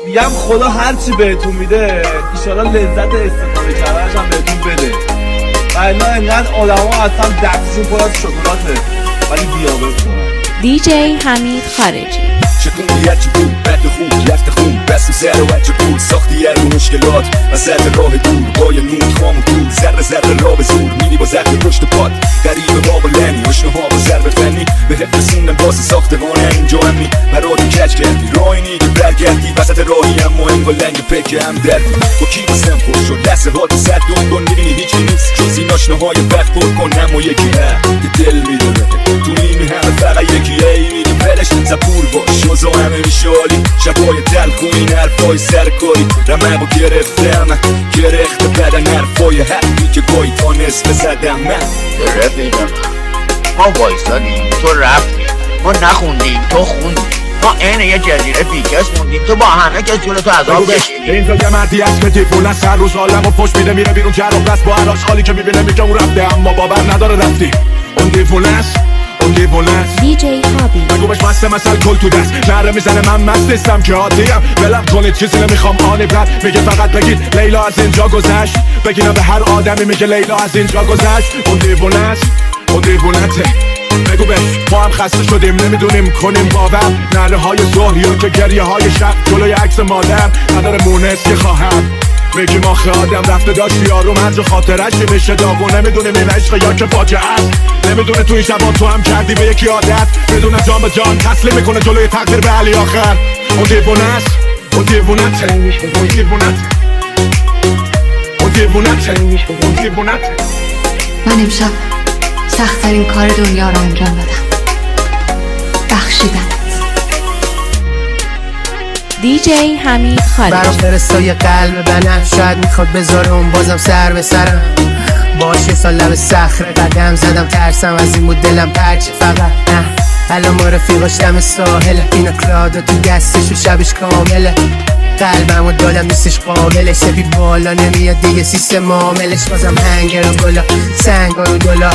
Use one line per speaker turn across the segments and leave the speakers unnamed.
میگم خدا هرچی بهتون میده ایشالا لذت استفاده کردنش هم بهتون بده. و اینا اینقدر آدم ها اصلا دستشون پر از شکلاته ولی دیابت کنن.
دیجی حمید خارجی.
چطوری هرچی بود بد خوب رفت خون بستم سر و بچه بود ساختی هر مشکلات وسط راه دور با یه نون خام و دور ذره ذره را به زور میری با زخم پشت پات غریبه باب و لنی اشنه ها با ضرب فنی به حفظ رسوندن واسه ساختمان اینجا همی برات کج کردی راهی نیگه برگردی وسط راهی هم مهم با لنگ پک هم دردی با کی بسم پر شد لحظه ها تو صد دون کن میبینی هیچی نیست جز این آشنه های وقت پر کن اما یکی نه که دل میدونه تو نیمی همه فقط یکی ای میگه برش زپور باش شوزا همه میشالی شبای تلخ و این حرفای سرکاری رمه گرفتم گرخت بدن حرفای حقی که گاهی تا نصف زدم من
رفیقم ما وایستادیم تو رفتی ما نخوندیم تو خوندی ما عین یه جزیره بیکس موندیم تو با همه کس جلو تو عذاب کشیدی
این یه مردی هست که دیفون است هر روز حالم و پشت میده میره بیرون جراب بس با هر آشغالی که میبینه میگه اون رفته اما باور نداره رفتی اون دیفون است اون دیوونه است
دیجی هابی.
بگو بهش مست مثل کل تو دست نره میزنه من مست نیستم که عادیم ولم کنید چیزی نمیخوام آنی برد میگه فقط بگید لیلا از اینجا گذشت بگیرم به هر آدمی میگه لیلا از اینجا گذشت اون دیوونه است اون دیوونته بگو بهش ما هم خسته شدیم نمیدونیم کنیم باور نره های ظهری که گریه های شب جلوی عکس مادر نداره مونس که خواهم بگیم آخه آدم رفته داشت یارو هر جا خاطرش میشه داغو نمیدونیم این عشق یا که فاجعه است نمیدونه تو این شبا تو هم کردی به یکی عادت بدونه جان به جان تسلیم میکنه جلوی تقدیر به علی آخر اون دیوونه است اون دیوونته اون دیوونته اون دیوونته اون دیوونته
من امشب سخت‌ترین کار دنیا رو انجام دادم بخشیدنت.
دیجی حمید خارجی.
برا فرستای قلب بنر شاید میخواد بذاره اون بازم سر به سرم باشه سال لب صخره قدم زدم ترسم از این بود دلم پرچه فقط نه الان ما رفیقاش دم ساحله اینا کلادا تو دستش و شبش کامله قلبمو دادم نیستش قابلش سفید بالا نمیاد دیگه سیستم معاملش بازم هنگر و گلا سنگ و دلا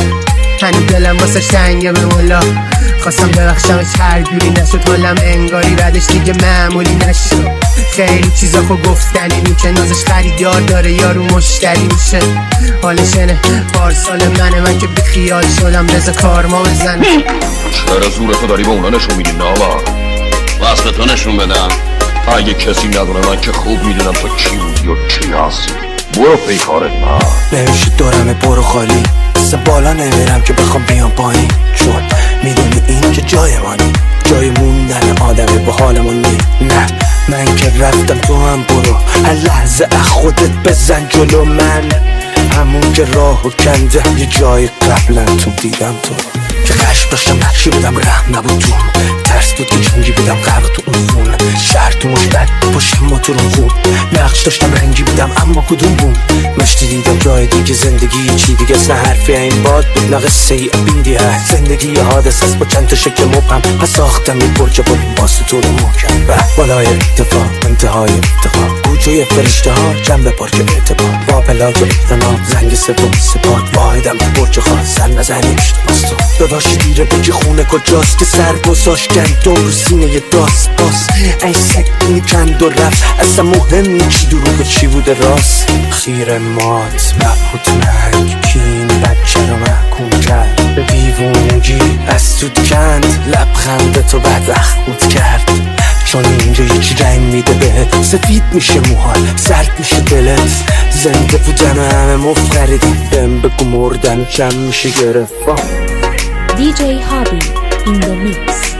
هنو دلم واسه شنگه به مولا خواستم ببخشمش هر جوری نشد حالم انگاری بعدش دیگه معمولی نشد خیلی چیزا خو گفتنی میشه نازش خریدار داره یارو مشتری میشه حالش اینه پارسال من که بی خیال شدم رضا کارما بزن
چرا زور تو داری به اونا نشون میدی نابا واسه تو نشون بدم اگه کسی ندونه من که خوب میدونم تو کی بودی و کی هستی برو پیکارت من
نمیشه دورم برو خالی سه بالا نمیرم که بخوام بیام پایین چون میدونی این که جای مانی جای موندن آدمی با حالمون نی نه من که رفتم تو هم برو هر لحظه خودت بزن جلو من همون که راهو کنده یه جای قبلا تو دیدم تو که خشم داشتم نقشی بودم رحم نبود تو ترس بود که جنگی بودم غرق تو اون خون شهر تو مشبت پشت ما تو رو خون نقش داشتم رنگی بودم اما کدوم بود مشتی دیدم جای دیگه زندگی چی دیگه نه حرفی این باد بود نه قصه ای بیدی هست زندگی حادث است با چند تا شکل مبهم پس ساختم یه برج با این باست تو رو محکم و بالای اتفاق انتهای افتخار گوجه فرشته ها جنب پارک اعتبار با پلاک احتمام زنگ سپاه سپاد واحدم تو برج خاص سر نزنیشت باستو بباشی دیره بگی خونه کجاست که سر گذاشت گندم رو سینه یه داست باز این سکنی کند و رفت اصلا مهم نی چی دروغ چی بوده راست خیر مات مبهوت مرگ کین بچه رو محکوم کرد به دیوونگی از سود کند لبخند تو بعد اخبود کرد چون اینجا یکی رنگ میده بهت سفید میشه موهات سرد میشه دلت زنده بودن و همه مفقردی بهم بگو مردن و کم میشه گرفت
دیجی هابی این the mix.